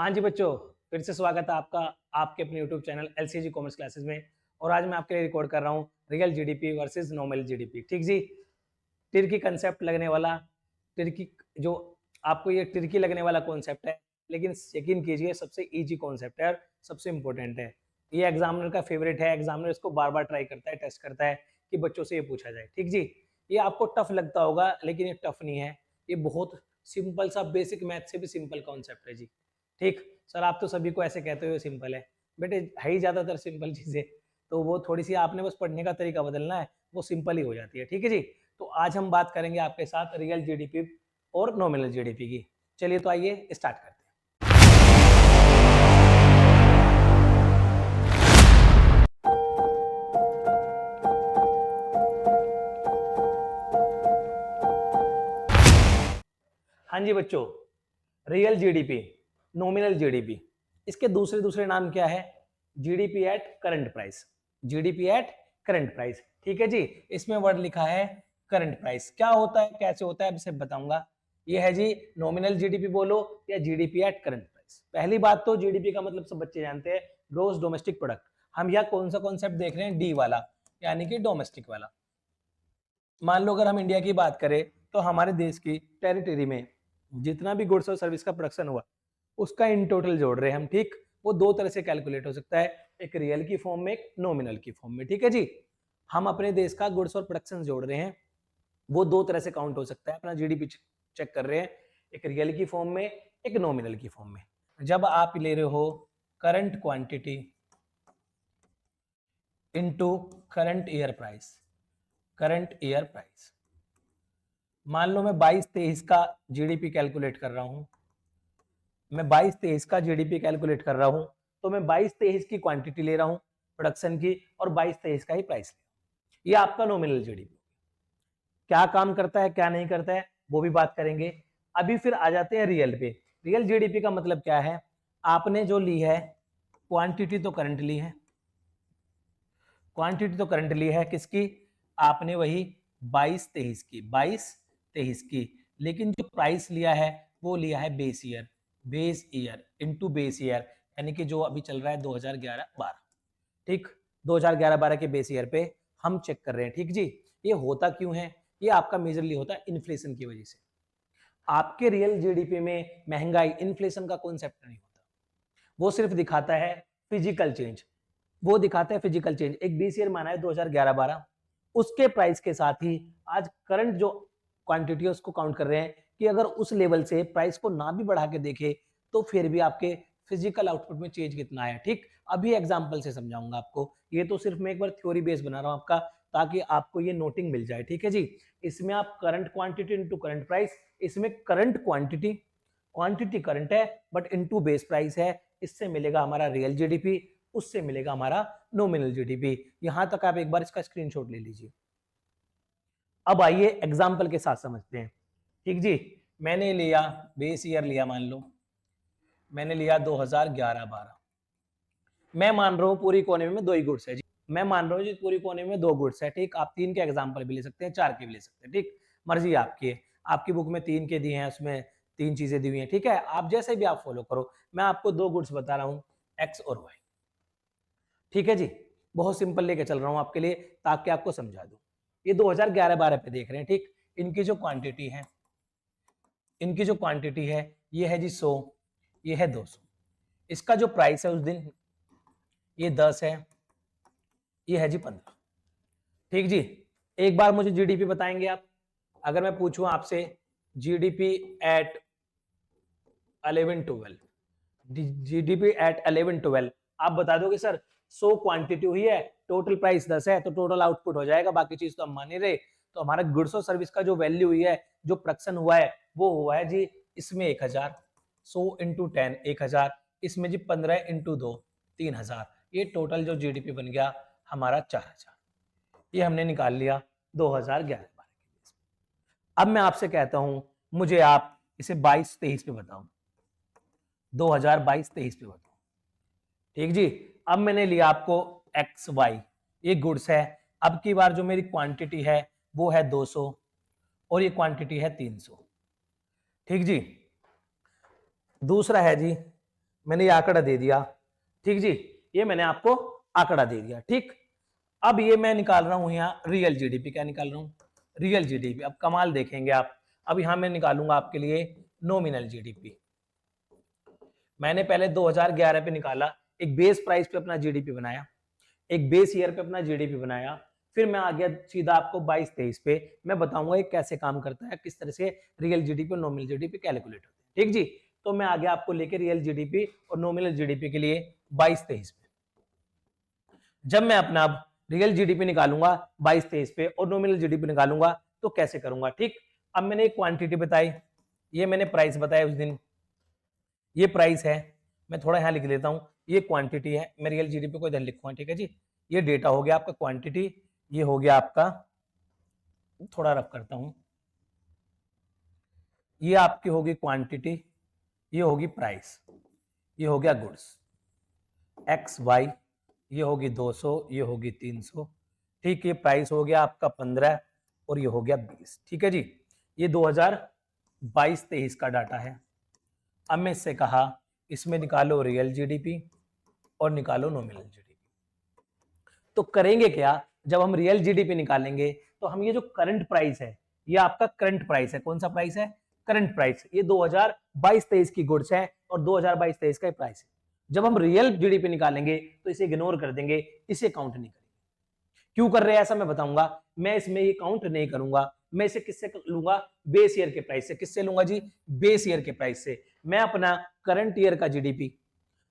हाँ जी बच्चों, फिर से स्वागत है आपका आपके अपने यूट्यूब चैनल एलसीजी कॉमर्स क्लासेस में। और आज मैं आपके लिए रिकॉर्ड कर रहा हूँ real GDP versus nominal GDP. ठीक जी, तिरकी कंसेप्ट लगने वाला, तिरकी जो आपको ये तिरकी लगने वाला कॉन्सेप्ट है, लेकिन यकीन कीजिए सबसे इजी कॉन्सेप्ट है और सबसे इम्पोर्टेंट है। ये एग्जामिनर का फेवरेट है, एग्जामिनर इसको बार बार ट्राई करता है, टेस्ट करता है कि बच्चों से ये पूछा जाए। ठीक जी, ये आपको टफ लगता होगा लेकिन ये टफ नहीं है, ये बहुत सिंपल सा बेसिक मैथ से भी सिंपल कॉन्सेप्ट है जी। ठीक सर, आप तो सभी को ऐसे कहते हो सिंपल है, बेटे है ही ज्यादातर सिंपल चीजें, तो वो थोड़ी सी आपने बस पढ़ने का तरीका बदलना है, वो सिंपल ही हो जाती है। ठीक है जी, तो आज हम बात करेंगे आपके साथ रियल जीडीपी और नॉमिनल जीडीपी की। चलिए तो आइए स्टार्ट करते हैं। हाँ जी बच्चों, रियल जीडीपी, नॉमिनल जीडीपी, इसके दूसरे दूसरे नाम क्या है? GDP at current price, GDP at current price. ठीक है जी, इसमें वर्ड लिखा है करंट प्राइस। क्या होता है, कैसे होता है, अब इसे बताऊंगा। ये है जी नॉमिनल जीडीपी बोलो या जीडीपी एट करंट प्राइस। पहली बात तो जीडीपी का मतलब सब बच्चे जानते हैं, ग्रोस डोमेस्टिक प्रोडक्ट। हम यह कौन सा कॉन्सेप्ट देख रहे हैं? डी वाला, यानी कि डोमेस्टिक वाला। मान लो अगर हम इंडिया की बात करें तो हमारे देश की टेरिटरी में जितना भी गुड्स और सर्विस का प्रोडक्शन हुआ उसका इन टोटल जोड़ रहे हैं हम। ठीक, वो दो तरह से कैलकुलेट हो सकता है, एक रियल की फॉर्म में, एक नॉमिनल की फॉर्म में। ठीक है जी, हम अपने देश का गुड्स और प्रोडक्शन जोड़ रहे हैं, वो दो तरह से काउंट हो सकता है। अपना जीडीपी चेक कर रहे हैं, एक रियल की फॉर्म में, एक नॉमिनल की फॉर्म में। जब आप ले रहे हो current quantity into current year price, current year price, मान लो मैं 22-23 का जीडीपी कैलकुलेट कर रहा हूं, मैं 22-23 का जीडीपी कैलकुलेट कर रहा हूं, तो मैं 22-23 की क्वांटिटी ले रहा हूं प्रोडक्शन की और 22-23 का ही प्राइस ले। ये आपका नॉमिनल जीडीपी क्या काम करता है क्या नहीं करता है वो भी बात करेंगे। अभी फिर आ जाते हैं रियल पे। रियल जीडीपी का मतलब क्या है? आपने जो ली है क्वांटिटी तो करंट ली है, क्वांटिटी तो करंट ली है किसकी? आपने वही 22-23 की, 22-23 की, लेकिन जो प्राइस लिया है वो लिया है base year, base year into base year, यानी कि जो अभी चल रहा है 2011-12। ठीक, 2011-12 के बेस ईयर पे हम चेक कर रहे हैं। ठीक जी, ये होता क्यों है? ये आपका मेजरली होता है इन्फ्लेशन की वजह से। आपके रियल जीडीपी में महंगाई, इन्फ्लेशन का कॉन्सेप्ट नहीं होता, वो सिर्फ दिखाता है फिजिकल चेंज, वो दिखाता है फिजिकल चेंज। एक बेस ईयर माना है 2011-12, उसके प्राइस के साथ ही आज करंट जो क्वांटिटी है उसको काउंट कर रहे हैं कि अगर उस लेवल से प्राइस को ना भी बढ़ा के देखे तो फिर भी आपके फिजिकल आउटपुट में चेंज कितना है। ठीक, अभी एग्जांपल से समझाऊंगा आपको, ये तो सिर्फ मैं एक बार थ्योरी बेस बना रहा हूं आपका, ताकि आपको ये नोटिंग मिल जाए। ठीक है जी, इसमें आप current quantity into current price, इसमें करंट क्वांटिटी, क्वांटिटी करंट है बट इनटू बेस प्राइस है, इससे मिलेगा हमारा रियल जीडीपी, उससे मिलेगा हमारा नॉमिनल जीडीपी। यहां तक आप एक बार इसका स्क्रीनशॉट ले लीजिए। अब आइए एग्जांपल के साथ समझते हैं। ठीक जी, मैंने लिया बेस ईयर लिया, मान लो मैंने लिया 2011-12, मैं मान रहा हूं पूरी इकोनॉमी में दो ही गुड्स है जी, मैं मान रहा हूं जी पूरी इकोनॉमी में दो गुड्स है। ठीक, आप तीन के एग्जांपल भी ले सकते हैं, चार के भी ले सकते हैं, ठीक, मर्जी आपकी है। आपकी बुक में तीन के दिए हैं, उसमें तीन चीजें दी हुई हैं। ठीक है, आप जैसे भी आप फॉलो करो, मैं आपको दो गुड्स बता रहा हूं, एक्स और वाई। ठीक है जी, बहुत सिंपल लेके चल रहा हूं आपके लिए ताकि आपको समझा दूं। ये 2011-12 पे देख रहे हैं। ठीक, इनकी जो क्वांटिटी है, इनकी जो क्वांटिटी है ये है जी 100, ये है 200। इसका जो प्राइस है उस दिन ये 10 है, ये है जी 15। ठीक जी, एक बार मुझे जीडीपी बताएंगे आप? अगर मैं पूछूं आपसे जीडीपी एट 11-12, जीडीपी एट 11-12, आप बता दोगे सर 100 क्वांटिटी हुई है, टोटल प्राइस 10 है, तो टोटल आउटपुट हो जाएगा, बाकी चीज तो हम मान ही रहे। तो हमारा गुड्स और सर्विस का जो वैल्यू हुई है, जो प्रोडक्शन हुआ है वो हुआ है जी इसमें 1000, 100 इंटू 10 1000, इसमें जी 15 इंटू 2 3000, ये टोटल जो जीडीपी बन गया हमारा 4000। ये हमने निकाल लिया 2011-12 के। अब मैं आपसे कहता हूं मुझे आप इसे 22-23 पे बताओ, 2022-23 पे बताओ। ठीक जी, अब मैंने लिया आपको एक्स वाई, ये गुड्स है। अब की बार जो मेरी क्वांटिटी है वो है 200 और ये क्वांटिटी है 300। ठीक जी, दूसरा है जी मैंने ये आंकड़ा दे दिया, ठीक जी, ये मैंने आपको आंकड़ा दे दिया, ठीक। अब ये मैं निकाल रहा हूं यहाँ रियल जीडीपी, क्या निकाल रहा हूं, रियल जीडीपी। अब कमाल देखेंगे आप, अब यहां मैं निकालूंगा आपके लिए नॉमिनल जीडीपी। मैंने पहले 2011 पे निकाला, एक बेस प्राइस पे अपना जीडीपी बनाया, एक बेस ईयर पे अपना जीडीपी बनाया, फिर मैं आ गया सीधा आपको 22-23 पे। मैं बताऊंगा ये कैसे काम करता है, किस तरह से रियल जीडीपी और नॉमिनल जीडीपी कैलकुलेट होते हैं, ठीक जी। तो मैं आ गया आपको लेके रियल जीडीपी और नॉमिनल जीडीपी के लिए 22-23 पे। जब मैं अपना रियल जीडीपी निकालूंगा 22-23 पे और नॉमिनल जीडीपी निकालूंगा तो कैसे करूंगा, ठीक। अब मैंने एक क्वांटिटी बताई, ये मैंने प्राइस बताया उस दिन, ये प्राइस है, मैं थोड़ा यहां लिख लेता हूं, ये क्वांटिटी है, मैं रियल जीडीपी को इधर लिखूंगा, ठीक है जी। ये डेटा हो गया आपका क्वांटिटी, ये हो गया आपका, थोड़ा रफ करता हूं, ये आपकी होगी क्वांटिटी, ये होगी प्राइस, ये हो गया गुड्स एक्स वाई, ये होगी 200, ये होगी 300, ठीक। ये प्राइस हो गया आपका 15 और ये हो गया 20, ठीक है जी। ये 2022-23 का डाटा है। अब मैं इससे कहा इसमें निकालो रियल जीडीपी और निकालो नॉमिनल जीडीपी। तो करेंगे क्या, जब हम रियल जीडीपी निकालेंगे तो हम ये जो करंट प्राइस है, ये आपका करंट प्राइस है, कौन सा प्राइस है, करंट प्राइस, ये 2022-23 की गुड्स है और 2022-23 का प्राइस है। जब हम रियल जीडीपी निकालेंगे तो इसे इग्नोर कर देंगे, इसे काउंट नहीं करेंगे। क्यों कर रहे हैं ऐसा मैं बताऊंगा, मैं इसमें ये काउंट नहीं करूंगा, मैं इसे किससे लूंगा, बेस ईयर के प्राइस से। किससे लूंगा जी, बेस ईयर के प्राइस से। मैं अपना करंट ईयर का जीडीपी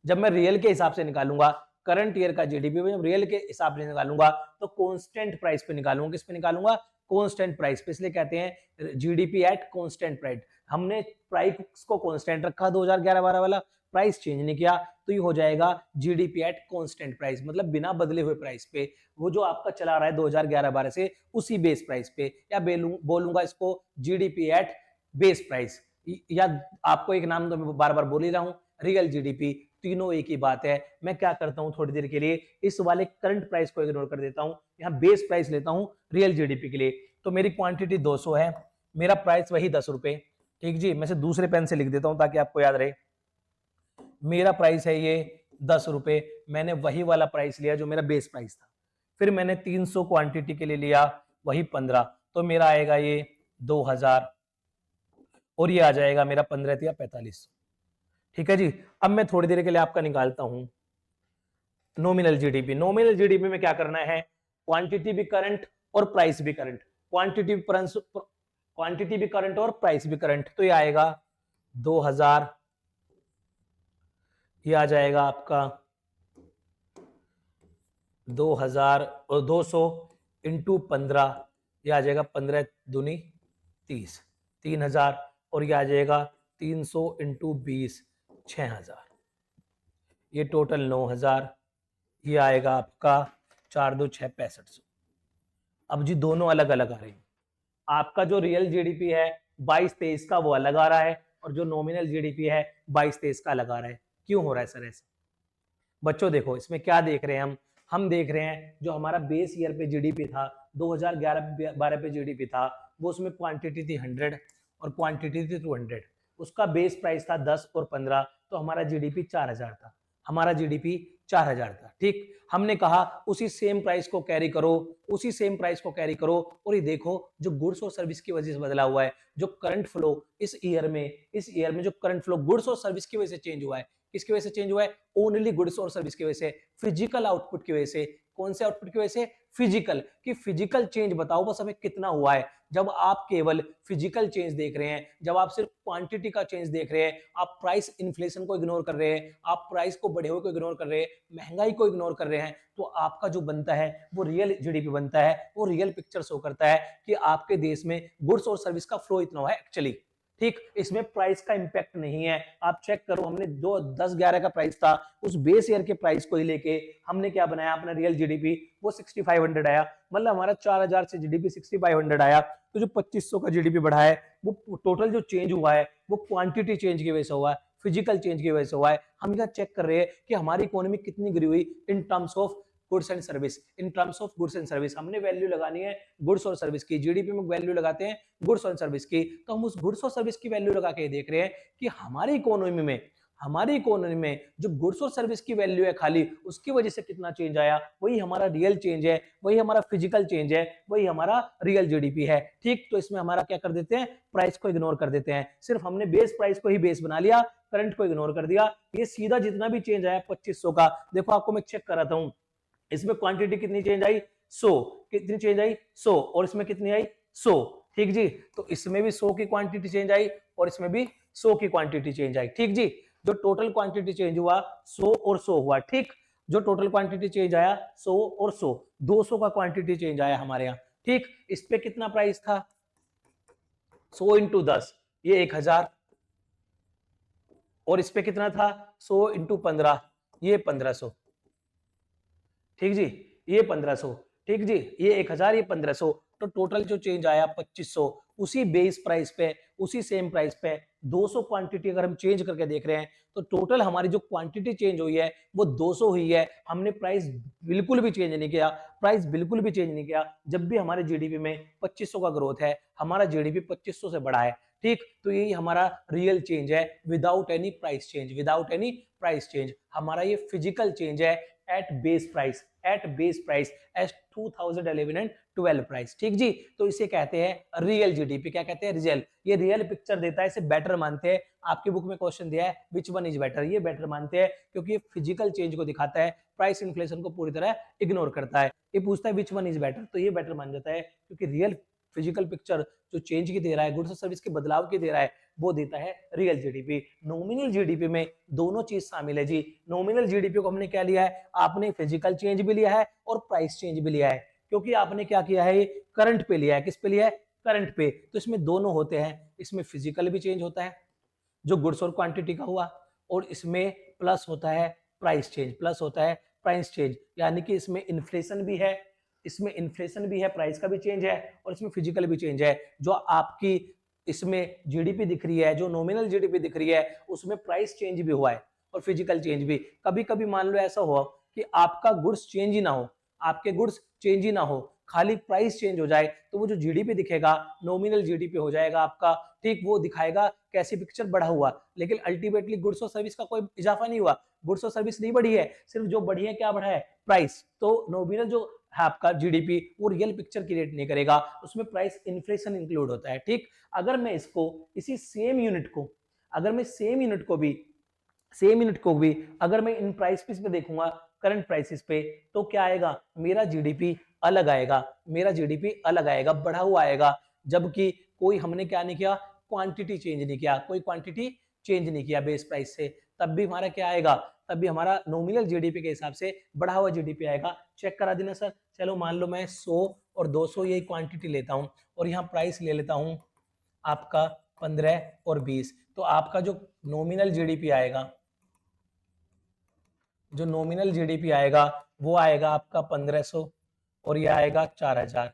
जब मैं रियल के हिसाब से निकालूंगा, करंट ईयर का जीडीपी जब रियल के हिसाब से निकालूंगा तो कांस्टेंट प्राइस पे निकालूंगा। किस पे निकालूंगा, कांस्टेंट प्राइस पे, इसलिए कहते हैं जीडीपी एट कांस्टेंट प्राइस। हमने प्राइस को कांस्टेंट रखा 2011-12 वाला, प्राइस चेंज नहीं किया, तो ये हो जाएगा जीडीपी एट कांस्टेंट प्राइस, मतलब बिना बदले हुए प्राइस पे, वो जो आपका चला रहा है 2011-12 से उसी बेस प्राइस पे, या बोलूंगा इसको जीडीपी एट बेस प्राइस, या आपको एक नाम तो मैं बार बार बोल ही रहा हूं, रियल जीडीपी, तीनों एक ही बात है। मैं क्या करता हूं, थोड़ी देर के लिए इस वाले करंट प्राइस को इग्नोर कर देता हूं, यहां बेस प्राइस लेता हूं रियल जीडीपी के लिए। तो मेरी क्वांटिटी 200 है, मेरा प्राइस वही 10 रुपए, ठीक जी। मैं से दूसरे पेन से लिख देता हूं ताकि आपको याद रहे। मेरा प्राइस है ये 10 रुपए, मैंने वही वाला प्राइस लिया जो मेरा बेस प्राइस था। फिर मैंने 300 क्वांटिटी के लिए लिया वही 15, तो मेरा आएगा ये 2000 और ये आ जाएगा मेरा 15 या 45, ठीक है जी। अब मैं थोड़ी देर के लिए आपका निकालता हूं नॉमिनल जीडीपी। नॉमिनल जीडीपी में क्या करना है, क्वांटिटी भी करंट और प्राइस भी करंट, क्वांटिटी भी करंट और प्राइस भी करंट। तो ये आएगा 2000, ये आ जाएगा आपका 2000 और 200 इंटू 15, ये आ जाएगा 15 दूनी 30, 3000, और ये आ जाएगा 300 इंटू 20, 6000, ये टोटल 9000, ये आएगा आपका 4 2 6 6500। अब जी दोनों अलग अलग आ रहे हैं, आपका जो रियल जीडीपी है 22-23 का वो अलग आ रहा है और जो नॉमिनल जीडीपी है 22-23 का अलग आ रहा है। क्यों हो रहा है सर ऐसा, बच्चों देखो इसमें क्या देख रहे हैं हम देख रहे हैं जो हमारा बेस ईयर पे जीडीपी था 2011-12 पे जीडीपी था, वो उसमें क्वांटिटी थी 100 और क्वांटिटी थी 200, उसका बेस प्राइस था 10 और 15, तो हमारा जीडीपी 4000 था, हमारा जीडीपी 4000 था, ठीक। हमने कहा उसी सेम प्राइस को कैरी करो, उसी सेम प्राइस को कैरी करो, और ये देखो जो गुड्स और सर्विस की वजह से बदला हुआ है, जो करंट फ्लो इस ईयर में जो करंट फ्लो गुड्स और सर्विस की वजह से चेंज हुआ है, किसकी वजह से चेंज हुआ है, ओनली गुड्स और सर्विस की वजह से, फिजिकल आउटपुट की वजह से। कौन से आउटपुट की वजह से, फिजिकल, कि फिजिकल चेंज बताओ बस हमें कितना हुआ है। जब आप केवल फिजिकल चेंज देख रहे हैं, जब आप सिर्फ क्वांटिटी का चेंज देख रहे हैं, आप प्राइस इन्फ्लेशन को इग्नोर कर रहे हैं, आप प्राइस को बढ़े हुए को इग्नोर कर रहे हैं, महंगाई को इग्नोर कर रहे हैं, तो आपका जो बनता है वो रियल जीडीपी बनता है, वो रियल पिक्चर शो करता है कि आपके देश में गुड्स और सर्विस का फ्लो इतना हुआ है एक्चुअली, ठीक। इसमें प्राइस का इंपैक्ट नहीं है। आप चेक करो, हमने जो 10-11 का प्राइस था उस बेस ईयर के प्राइस को ही लेके हमने क्या बनाया, अपना रियल जीडीपी, वो 6500 आया, मतलब हमारा 4000 से जीडीपी 6500 आया। तो जो 2500 का जीडीपी बढ़ा है वो टोटल जो चेंज हुआ है वो क्वांटिटी चेंज की वजह से हुआ है, फिजिकल चेंज की वजह से हुआ है। हम यहाँ चेक कर रहे हैं कि हमारी इकोनॉमी कितनी गिरी हुई in terms of goods and service, in terms of goods and service. हमने वैल्यू लगानी है गुड्स और सर्विस की, जीडीपी में वैल्यू लगाते हैं गुड्स और सर्विस की, तो हम उस गुड्स और सर्विस की वैल्यू लगा के देख रहे हैं कि हमारी इकोनॉमी में हमारी इकोनॉमी में जो गुड्स और सर्विस की वैल्यू है खाली, उसकी वजह से कितना चेंज आया, वही हमारा रियल चेंज है, वही हमारा फिजिकल चेंज है, वही हमारा रियल जीडीपी है। ठीक, तो इसमें हमारा क्या कर देते हैं, प्राइस को इग्नोर कर देते हैं, सिर्फ हमने बेस प्राइस को ही बेस बना लिया, करंट को इग्नोर कर दिया। ये सीधा जितना भी चेंज आया 2500 का, देखो आपको मैं चेक कराता हूं, इसमें क्वांटिटी कितनी चेंज आई 100, कितनी चेंज आई 100, और इसमें कितनी आई 100। ठीक जी, तो इसमें भी 100 की क्वांटिटी चेंज आई और इसमें भी 100 की क्वांटिटी चेंज आई। ठीक जी, जो टोटल क्वांटिटी चेंज हुआ 100 और 100 हुआ। ठीक, जो टोटल क्वांटिटी चेंज आया 100 और 100, 200 का क्वांटिटी चेंज आया हमारे यहाँ। ठीक, इस पे कितना प्राइस था 100 इंटू 10, ये 1000, और इस पे कितना था 100 इंटू 15, ये 1500। ठीक जी, ये 1500। ठीक जी, ये 1000, ये 1500, तो टोटल जो चेंज आया 2500। उसी बेस प्राइस पे, उसी सेम प्राइस पे 200 क्वांटिटी अगर हम चेंज करके देख रहे हैं, तो टोटल हमारी जो क्वांटिटी चेंज हुई है वो 200 हुई है। हमने प्राइस बिल्कुल भी चेंज नहीं किया, प्राइस बिल्कुल भी चेंज नहीं किया। जब भी हमारे जीडीपी में 2500 का ग्रोथ है, हमारा जीडीपी 2500 से बड़ा है। ठीक, तो यही हमारा रियल चेंज है, without any price change, without any price change. हमारा ये फिजिकल चेंज है at base price, at base price as 2011 and 12 price. ठीक जी, तो इसे कहते हैं रियल जीडीपी। क्या कहते हैं, रियल। ये रियल पिक्चर देता है, इसे बेटर मानते हैं। आपकी बुक में क्वेश्चन दिया है विच वन इज बेटर, ये बेटर मानते हैं क्योंकि ये फिजिकल चेंज को दिखाता है, प्राइस इन्फ्लेशन को पूरी तरह इग्नोर करता है। ये पूछता है विच वन इज बेटर, तो ये बेटर मान जाता है क्योंकि रियल फिजिकल पिक्चर जो चेंज की दे रहा है, गुड्स और सर्विस के बदलाव की दे रहा है, वो देता है रियल जीडीपी। नॉमिनल जीडीपी में दोनों चीज शामिल है जी। नॉमिनल जीडीपी को हमने क्या लिया है, आपने फिजिकल चेंज भी लिया है और प्राइस चेंज भी लिया है, क्योंकि आपने क्या किया है, करंट पे लिया है। किस पे लिया है, करंट पे। तो इसमें दोनों होते हैं, इसमें फिजिकल भी चेंज होता है जो गुड्स और क्वांटिटी का हुआ, और इसमें प्लस होता है प्राइस चेंज, प्लस होता है प्राइस चेंज, यानी कि इसमें इन्फ्लेशन भी है, इसमें इन्फ्लेशन भी है, प्राइस का भी चेंज है, और इसमें फिजिकल भी चेंज है। जो आपकी इसमें जीडीपी दिख रही है, जो नॉमिनल जीडीपी दिख रही है, उसमें प्राइस चेंज भी हुआ है और फिजिकल चेंज भी। कभी कभी मान लो ऐसा हुआ कि आपका गुड्स चेंज ही ना हो, आपके गुड्स चेंज ही ना हो, खाली प्राइस चेंज हो जाए, तो वो जो जीडीपी दिखेगा नॉमिनल जीडीपी हो जाएगा आपका। ठीक, वो दिखाएगा कैसी पिक्चर बढ़ा हुआ, लेकिन अल्टीमेटली गुड्स और सर्विस का कोई इजाफा नहीं हुआ, गुड्स और सर्विस नहीं बढ़ी है, सिर्फ जो बढ़ी है क्या बढ़ा है, प्राइस। तो नॉमिनल जो है आपका जीडीपी, वो रियल पिक्चर क्रिएट नहीं करेगा, उसमें प्राइस इन्फ्लेशन इंक्लूड होता है। ठीक, अगर मैं इसको इसी सेम यूनिट को, अगर मैं सेम यूनिट को भी अगर मैं इन प्राइस पे देखूंगा, करंट प्राइसेस पे, तो क्या आएगा, मेरा जीडीपी अलग आएगा, मेरा जीडीपी अलग आएगा, बढ़ा हुआ आएगा। जबकि कोई हमने क्या नहीं किया, क्वांटिटी चेंज नहीं किया, कोई क्वांटिटी चेंज नहीं किया बेस प्राइस से, तब भी हमारा क्या आएगा, तब भी हमारा नॉमिनल जीडीपी के हिसाब से बढ़ा हुआ जीडीपी आएगा। चेक करा देना सर। चलो मान लो मैं 100 और 200 यही क्वांटिटी लेता हूं, और यहाँ प्राइस ले लेता हूं आपका 15 और 20, तो आपका जो नॉमिनल जीडीपी आएगा, जो नॉमिनल जीडीपी आएगा वो आएगा आपका 1500 और ये आएगा 4000,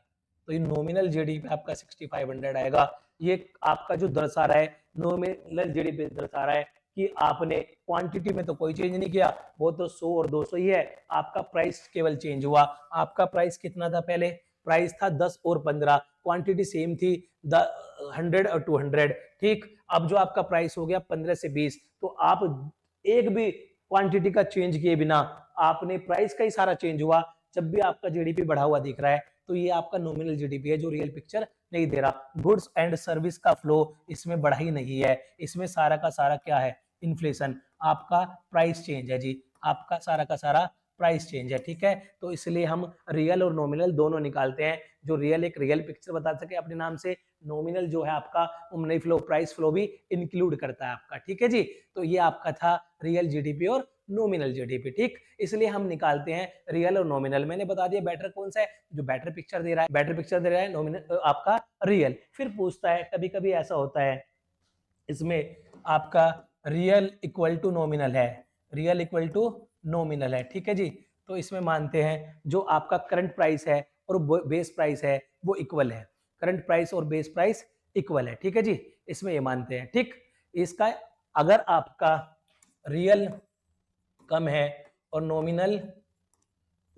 तो ये नॉमिनल जीडीपी आपका 6500 आएगा। ये आपका जो दर्शा रहा है, नॉमिनल जीडीपी दर्शा रहा है कि आपने क्वांटिटी में तो कोई चेंज नहीं किया, वो तो 100 और 200 ही है, आपका प्राइस केवल चेंज हुआ। आपका प्राइस कितना था, पहले प्राइस था 10 और 15, क्वांटिटी सेम थी 100 और 200। ठीक, अब जो आपका प्राइस हो गया 15 से 20, तो आप एक भी क्वांटिटी का चेंज किए बिना, आपने प्राइस का ही सारा चेंज हुआ, जब भी आपका जीडीपी बढ़ा हुआ दिख रहा है, तो ये आपका नॉमिनल जीडीपी है जो रियल पिक्चर नहीं दे रहा। गुड्स एंड सर्विस का फ्लो इसमें बढ़ा ही नहीं है, इसमें सारा का सारा क्या है, इन्फ्लेशन। आपका प्राइस चेंज है जी, आपका सारा का सारा प्राइस चेंज है। ठीक है, तो इसलिए हम रियल और नॉमिनल दोनों निकालते हैं। जो रियल एक रियल पिक्चर बता सके अपने नाम से, नॉमिनल जो है आपका मनी फ्लो, प्राइस फ्लो भी इंक्लूड करता है आपका। ठीक है जी, तो ये आपका था रियल जीडीपी और नॉमिनल जीडीपी। ठीक, इसलिए हम निकालते हैं रियल और नॉमिनल। मैंने बता दिया बेटर कौन सा है, जो बेटर पिक्चर दे रहा है, बेटर पिक्चर दे रहा है नॉमिनल आपका रियल। फिर पूछता है, कभी कभी ऐसा होता है इसमें आपका रियल इक्वल टू नॉमिनल है, रियल इक्वल टू नॉमिनल है। ठीक है जी, तो इसमें मानते हैं जो आपका करंट प्राइस है और बेस प्राइस है वो इक्वल है, करंट प्राइस और बेस प्राइस इक्वल है। ठीक है जी, इसमें ये मानते हैं। ठीक, इसका अगर आपका रियल कम है और नॉमिनल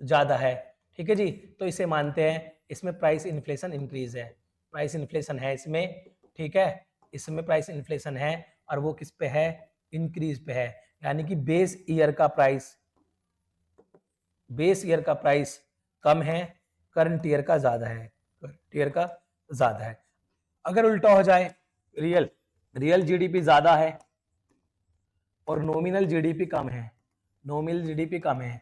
ज्यादा है, ठीक है जी, तो इसे मानते हैं इसमें प्राइस इन्फ्लेशन इंक्रीज है, प्राइस इन्फ्लेशन है इसमें। ठीक है, इसमें प्राइस इन्फ्लेशन है और वो किस पे है, इंक्रीज पे है, यानी कि बेस ईयर का प्राइस कम है, करंट ईयर का ज्यादा है। अगर उल्टा हो जाए, रियल जीडीपी ज्यादा है और नॉमिनल जीडीपी कम है,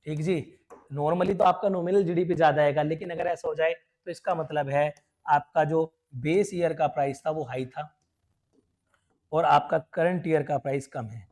ठीक जी। नॉर्मली तो आपका नॉमिनल जीडीपी ज्यादा आएगा, लेकिन अगर ऐसा हो जाए तो इसका मतलब है आपका जो बेस ईयर का प्राइस था वो हाई था और आपका करंट ईयर का प्राइस कम है,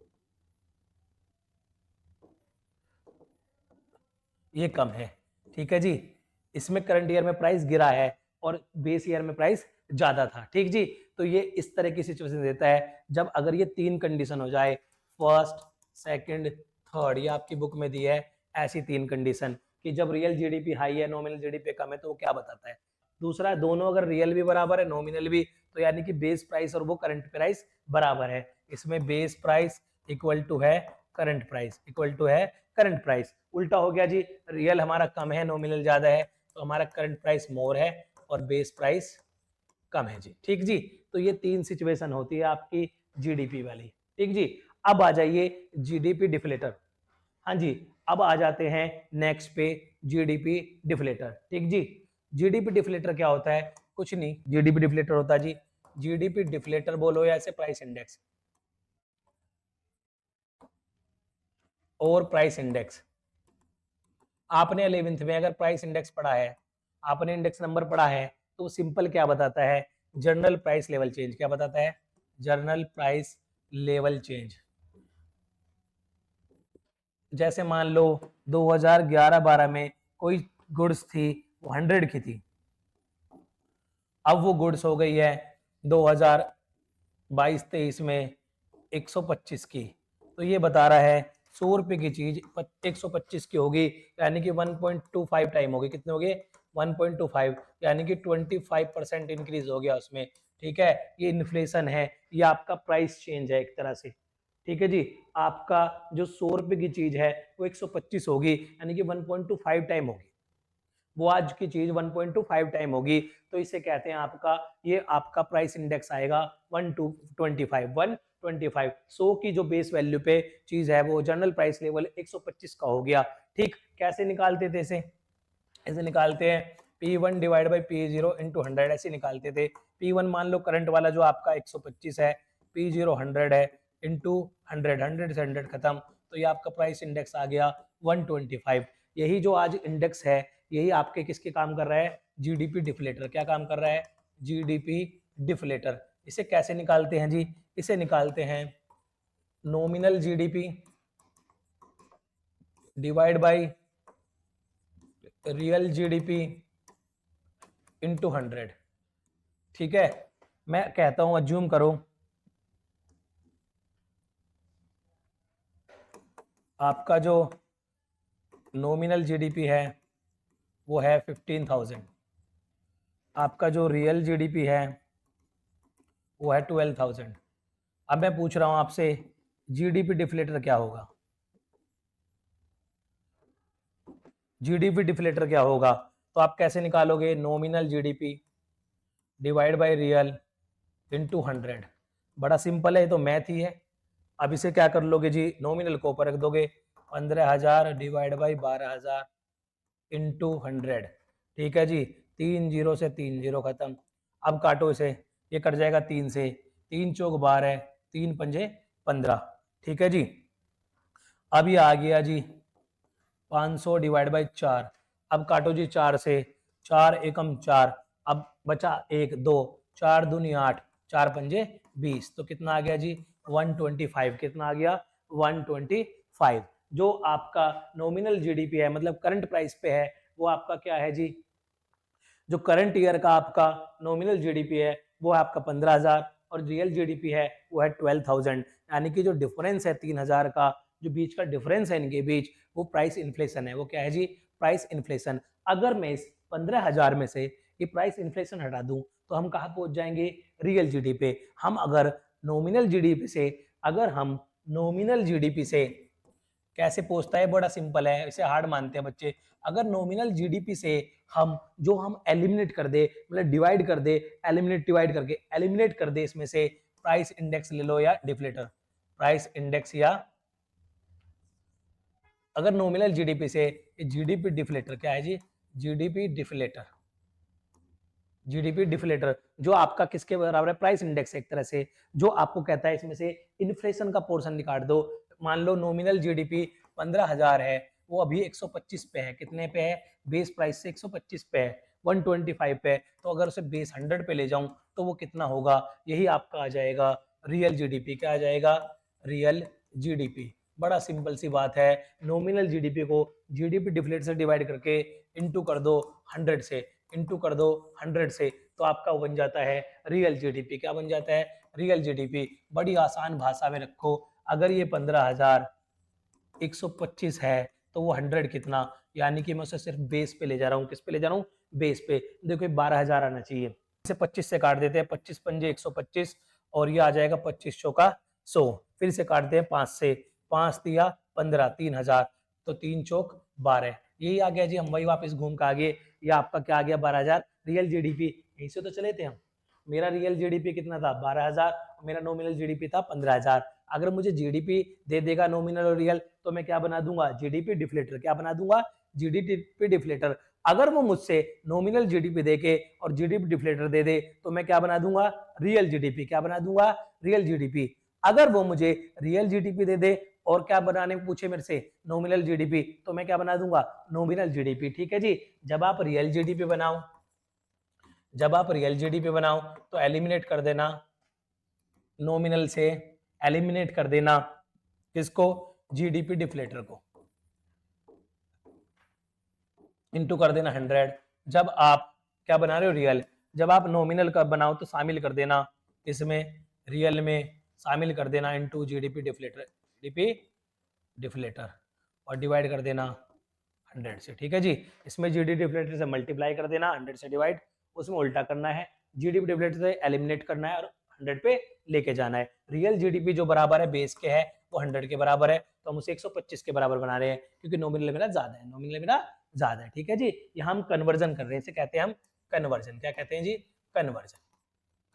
ये कम है, ठीक है जी। इसमें करंट ईयर में प्राइस गिरा है और बेस ईयर में प्राइस ज्यादा था, ठीक जी। तो ये इस तरह की सिचुएशन देता है जब अगर ये तीन कंडीशन हो जाए, फर्स्ट, सेकंड, थर्ड, ये आपकी बुक में दी है ऐसी तीन कंडीशन कि जब रियल जीडीपी हाई है, नॉमिनल जीडीपी कम है, तो वो क्या बताता है। दूसरा, दोनों अगर रियल भी बराबर है, नॉमिनल भी, तो यानी कि बेस प्राइस और वो करंट प्राइस बराबर है। इसमें बेस प्राइस इक्वल टू है करंट प्राइस। उल्टा हो गया जी, रियल हमारा कम है, नॉमिनल ज्यादा है, तो हमारा करंट प्राइस मोर है और बेस प्राइस कम है जी, ठीक जी। तो ये तीन सिचुएशन होती है आपकी जीडीपी वाली, ठीक जी। अब आ जाइए जीडीपी डिफ्लेटर। हाँ जी, अब आ जाते हैं नेक्स्ट पे जीडीपी डिफ्लेटर, ठीक जी। जीडीपी डिफ्लेटर क्या होता है? कुछ नहीं, जीडीपी डिफ्लेटर होता है जी, जीडीपी डिफ्लेटर बोलो या ऐसे प्राइस इंडेक्स और प्राइस इंडेक्स। आपने 11th में अगर प्राइस इंडेक्स पढ़ा है, आपने इंडेक्स नंबर पढ़ा है, तो सिंपल क्या बताता है? Journal price level change. क्या बताता है? Journal price level change. जैसे मान लो 2011-12 में कोई गुड्स थी, वो 100 की थी, अब वो गुड्स हो गई है 2022-23 में 125 की, तो ये बता रहा है 100 रुपए की चीज 125 की होगी, यानी कि 1.25 टाइम होगी। कितने हो गए? 1.25, यानी कि 25% इंक्रीज हो गया उसमें, ठीक है। ये इन्फ्लेशन है, ये आपका प्राइस चेंज है एक तरह से, ठीक है जी। आपका जो 100 रुपए की चीज है वो 125 होगी, यानी कि 1.25 टाइम होगी, वो आज की चीज 1.25 टाइम होगी, तो इसे कहते हैं आपका, ये आपका प्राइस इंडेक्स आएगा 125 100 की जो बेस वैल्यू पे चीज है वो जनरल प्राइस लेवल 125 का हो गया, ठीक। कैसे निकालते थे इसे? ऐसे निकालते हैं P1 divide by P0 into 100, ऐसे निकालते थे। P1 मान लो करंट वाला जो आपका 125 है, P0 100 है, इंटू 100, 100 से 100 खत्म, तो ये आपका प्राइस इंडेक्स आ गया 125। यही जो आज इंडेक्स है, यही आपके किसके काम कर रहा है? GDP deflator. क्या काम कर रहा है? GDP deflator. इसे कैसे निकालते हैं जी? इसे निकालते हैं nominal GDP divide by real GDP into 100, ठीक है। मैं कहता हूं अज्यूम करो आपका जो नॉमिनल जीडीपी है वो है 15,000, आपका जो रियल जीडीपी है वो है 12,000। अब मैं पूछ रहा हूं आपसे, जीडीपी डिफ्लेटर क्या होगा? जीडीपी डिफ्लेटर क्या होगा? तो आप कैसे निकालोगे? Nominal GDP divide by real into 100। बड़ा सिंपल है, ये तो मैथ ही है। अब इसे क्या कर लोगे जी? नॉमिनल को ऊपर रख दोगे, 15,000 डिवाइड बाई 12,000 इंटू 100, ठीक है जी। 3 जीरो से 3 जीरो खत्म। अब काटो इसे, ये कट जाएगा 3 से, 3 चौक 12, 3 पंजे 15, ठीक है जी। अब ये आ गया जी 500 डिवाइड बाई 4। अब काटो जी 4 से, 4 एकम 4, अब बचा 1 2, 4 दूनी 8, 4 पंजे 20, तो कितना आ गया जी? 125। कितना आ गया? 125। जो आपका नॉमिनल जीडीपी है, मतलब करंट प्राइस पे है, वो आपका क्या है जी? जो करंट ईयर का आपका नॉमिनल जीडीपी है वो है आपका 15,000 और रियल जीडीपी है वो है 12,000, यानी कि जो डिफरेंस है 3,000 का, जो बीच का डिफरेंस है इनके बीच, वो प्राइस इन्फ्लेशन है। वो क्या है जी? Price inflation. अगर मैं इस 15,000 में से ये प्राइस इन्फ्लेशन हटा दूं तो हम कहाँ पहुंच जाएंगे? रियल जीडीपी पे। हम अगर नॉमिनल जीडीपी से, अगर हम नॉमिनल जीडीपी से कैसे पहुंचता है? बड़ा सिंपल है, इसे हार्ड मानते हैं बच्चे। अगर नॉमिनल जीडीपी से हम एलिमिनेट कर दे, मतलब डिवाइड कर दे, एलिमिनेट डिवाइड करके एलिमिनेट कर दे इसमें से प्राइस इंडेक्स ले लो या डिफ्लेटर, प्राइस इंडेक्स या अगर नॉमिनल जीडीपी से, जीडीपी डिफ्लेटर क्या है जी, जीडीपी डिफ्लेटर, जीडीपी डिफ्लेटर जो आपका किसके बराबर है, प्राइस इंडेक्स एक तरह से, जो आपको कहता है इसमें से इन्फ्लेशन का पोर्शन निकाल दो। मान लो नॉमिनल जीडीपी 15,000 है, वो अभी 125 पे है, कितने पे है, बेस प्राइस से 125 पे है, 125 पे, तो अगर उसे बेस 100 पे ले जाऊं तो वो कितना होगा, यही आपका आ जाएगा रियल जीडीपी। क्या आ जाएगा, रियल जीडीपी। बड़ा सिंपल सी बात है, नॉमिनल जीडीपी को जीडीपी डिफ्लेट से डिवाइड करके इंटू कर दो 100 से, इंटू कर दो 100 से, तो आपका बन जाता है रियल जीडीपी। क्या बन जाता है, रियल जीडीपी। बड़ी आसान भाषा में रखो, अगर ये 15,125 है तो वो 100 कितना, यानी कि मैं उसे सिर्फ बेस पे ले जा रहा हूँ, किस पे ले जा रहा हूँ, बेस पे। देखो 12,000 आना चाहिए, इसे 25 से काट देते हैं, 25 पंजे 125 और ये आ जाएगा 25 चौका 100, फिर से काटते हैं 5 से, 5 दिया 15, 3,000, तो 3 चौक 12, यही आ गया जी। हम वही वापस घूम के आ गए, ये आपका क्या आ गया 12,000 रियल जीडीपी। यहीं से तो चले थे हम, मेरा रियल जीडीपी कितना था 12,000, मेरा नॉमिनल जीडीपी था 15,000। अगर मुझे जीडीपी दे देगा नॉमिनल और रियल तो मैं क्या बना दूंगा, जीडीपी डिफ्लेटर। क्या बना दूंगा, जीडीपी डिफ्लेटर। अगर वो मुझसे नॉमिनल जीडीपी देके और जीडीपी डिफ्लेटर दे दे तो मैं क्या बना दूंगा, रियल जीडीपी। क्या बना दूंगा, रियल जीडीपी। अगर वो मुझे रियल जीडीपी दे दे और क्या बनाने पूछे मेरे से, नॉमिनल जीडीपी, तो मैं क्या बना दूंगा, नॉमिनल जीडीपी। ठीक है जी। जब आप रियल जीडीपी बनाओ, जब आप रियल जीडीपी बनाओ तो एलिमिनेट कर देना नॉमिनल से, एलिमिनेट कर देना किसको, जीडीपी डिफ्लेटर को, इनटू कर देना 100। जब आप क्या बना रहे हो, रियल, जब आप नॉमिनल का बनाओ तो शामिल कर देना इसमें, रियल में शामिल कर देना into GDP deflator, GDP deflator, और डिवाइड कर देना 100 से। ठीक है जी। इसमें जीडीपी डिफ्लेटर से मल्टीप्लाई कर देना, 100 से डिवाइड, उसमें उल्टा करना है, जीडीपी डिफ्लेटर से एलिमिनेट करना है और 100 पे लेके जाना है। रियल जीडीपी जो बराबर है बेस के है वो 100 के बराबर है, तो हम उसे 125 के बराबर बना रहे हैं क्योंकि नॉमिनल मेरा ज्यादा है, नॉमिनल मेरा ज्यादा है। ठीक है जी। यहाँ हम कन्वर्जन कर रहे हैं, इसे कहते हैं हम कन्वर्जन। क्या कहते हैं जी, कन्वर्जन।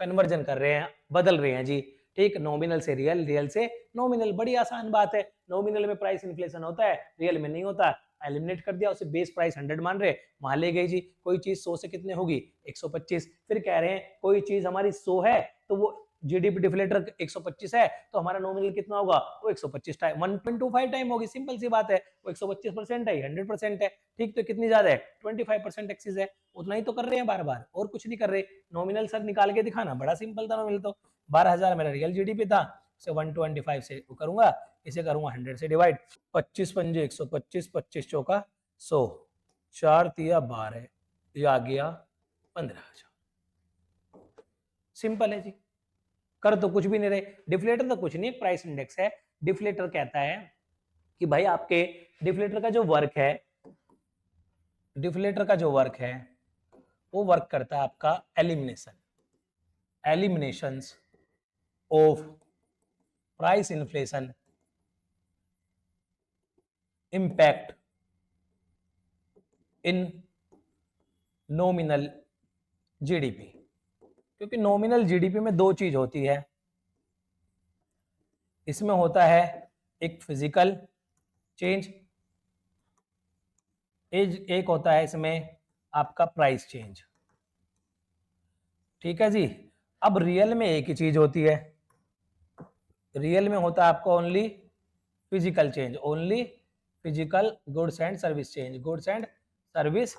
कन्वर्जन कर रहे हैं, बदल रहे हैं जी। ठीक, नॉमिनल से रियल, रियल से नॉमिनल, बड़ी आसान बात है। नॉमिनल में प्राइस इन्फ्लेशन होता है, रियल में नहीं होता। एलिमिनेट कर दिया, उसे बेस प्राइस 100 मान रहे, वहां ले गए जी। कोई चीज 100 से कितने होगी, 125। फिर कह रहे हैं कोई चीज हमारी 100 है तो वो जीडीपी डिफ्लेटर 125 है, तो हमारा नॉमिनल कितना होगा, वो 125 टाइम 1.25 टाइम होगी। सिंपल सी बात है, वो 125% है, 100% है। ठीक, तो कितनी ज्यादा है, 25% एक्सिस है। उतना ही तो कर रहे हैं बार बार, और कुछ नहीं कर रहे। नॉमिनल सर निकाल के दिखाना, बड़ा सिंपल था। नॉमिनल तो 12,000 मेरा रियल जीडीपी था, से 125 से वो करूंगा, इसे करूंगा 100 से डिवाइड, 25 पंजे 125, 25 चौका 100, 4 तिया 12, ये आ गया 15,000। सिंपल है जी। कर तो कुछ भी नहीं रहे, डिफ्लेटर तो कुछ नहीं, प्राइस इंडेक्स है। डिफ्लेटर कहता है कि भाई आपके डिफ्लेटर का जो वर्क है, डिफ्लेटर का जो वर्क है वो वर्क करता है आपका elimination, eliminations of price inflation impact in nominal GDP. क्योंकि नॉमिनल जीडीपी में दो चीज होती है, इसमें होता है एक फिजिकल चेंज, एक होता है इसमें आपका प्राइस चेंज। ठीक है जी। अब रियल में एक ही चीज होती है, रियल में होता है आपको only physical change, only physical goods and service change, goods and service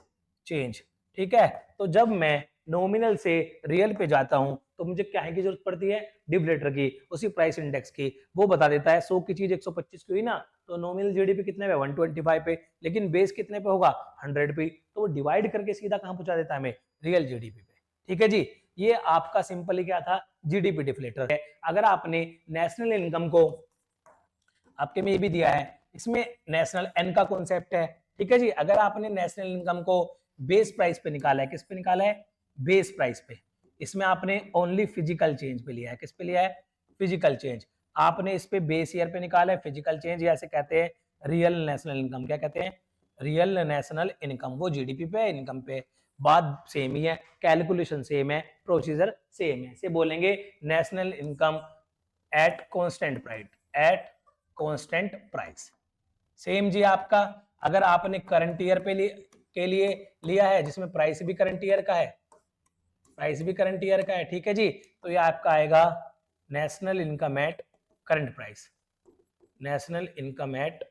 change. ठीक है। तो जब मैं नॉमिनल से रियल पे जाता हूं तो मुझे क्या है की जरूरत पड़ती है, डिफ्लेटर की, उसी प्राइस इंडेक्स की। वो बता देता है 100 की चीज 125 की हुई ना, तो नॉमिनल जीडीपी कितने पे, 125 पे, लेकिन बेस कितने पे होगा, 100 पे, तो वो डिवाइड करके सीधा कहां पहुंचा देता है हमें, रियल जीडीपी पे। ठीक है जी। ये आपका सिंपली क्या था, जीडीपी डिफ्लेटर है। अगर आपने नेशनल इनकम को, आपके में ये भी दिया है, इसमें नेशनल एन का कॉन्सेप्ट है। ठीक है जी। अगर आपने नेशनल इनकम को बेस प्राइस पे निकाला है, किस पे निकाला है, बेस प्राइस पे, इसमें आपने ओनली फिजिकल चेंज पे लिया है, किस पे लिया है, फिजिकल चेंज। आपने इस पे बेस ईयर पे निकाला है फिजिकल चेंज, ऐसे कहते हैं रियल नेशनल इनकम। क्या कहते हैं, रियल नेशनल इनकम। वो जीडीपी पे, इनकम पे, बात सेम ही है, कैलकुलेशन सेम है, प्रोसीजर सेम है। से बोलेंगे national income at constant price, at constant price. Same जी आपका, अगर आपने करंट ईयर के लिए लिया है जिसमें प्राइस भी करंट ईयर का है, प्राइस भी करंट ईयर का है, ठीक है जी, तो ये आपका आएगा national income at current price, national income at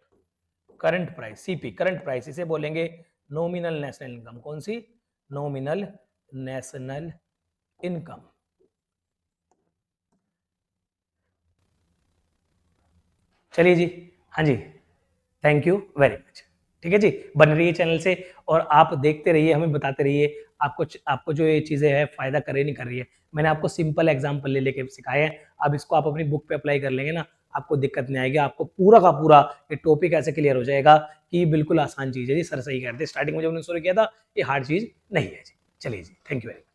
current price, CP current price, इसे बोलेंगे नॉमिनल नेशनल इनकम। कौन सी? Nominal national income. चलिए जी, हाँ जी, थैंक यू वेरी मच। ठीक है जी, बन रही है चैनल से और आप देखते रहिए, हमें बताते रहिए आपको जो ये चीजें है फायदा कर रही नहीं कर रही है। मैंने आपको सिंपल एग्जांपल ले लेके सिखाए हैं, अब इसको आप अपनी बुक पे अप्लाई कर लेंगे ना, आपको दिक्कत नहीं आएगी, आपको पूरा का पूरा ये टॉपिक ऐसे क्लियर हो जाएगा कि बिल्कुल आसान चीज है जी। सर सही कहते हैं, स्टार्टिंग में जब उन्होंने शुरू किया था ये हार्ड चीज नहीं है जी। चलिए जी, थैंक यू वेरी मच।